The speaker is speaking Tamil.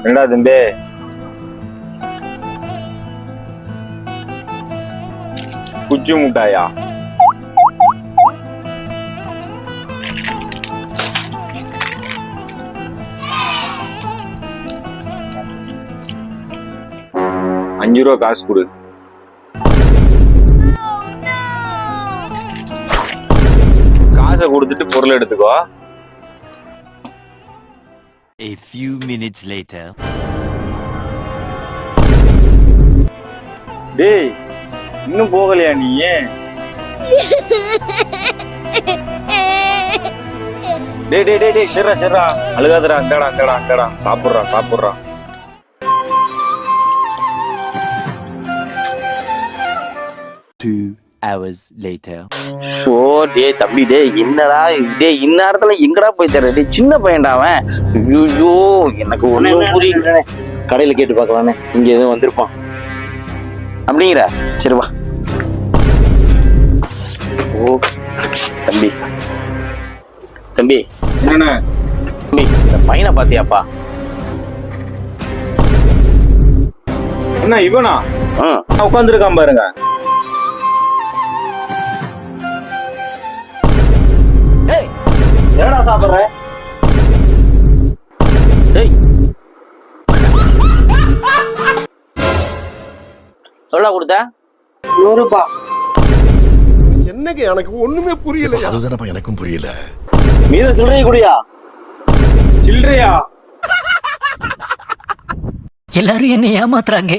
என்னடா தம்பி, குச்சி முட்டாயா? ₹5 காசு கொடு. காசை கொடுத்துட்டு பொருள் எடுத்துக்கோ. A few minutes later. டேய், இன்னும் போகலையா நீ? டேய் டேய் டேய் டேய், சரிடா அழுகாதடா. அங்கடா சாப்பிடுறா. 2 hours later. ஷோ டேய் தம்பி, என்னடா டேய் இந்நேரத்துல எங்கடா போய் தர? டேய் சின்ன பையன்டா அவன். ஐயோ எனக்கு ஒண்ணும் புரியல. கடையில கேட்டு பார்க்கலானே, இங்க எதுவும் வந்திருப்பான் அப்படிங்கிற. சரி வா. ஓ தம்பி என்ன தம்பி, இந்த பையனை பாத்தியாப்பா? என்ன இவனா? உட்காந்துருக்கான் பாருங்க. என்னடா சாப்பிடுற? டேய் எவ்வளோ கொடுத்த? ₹100. என்னங்க எனக்கு ஒண்ணுமே புரியல. அதுதானப்பா எனக்கும் புரியல. மீத சில்லறையை குடியா? சில்லறையா? எல்லாரும் என்ன ஏமாத்துறாங்க.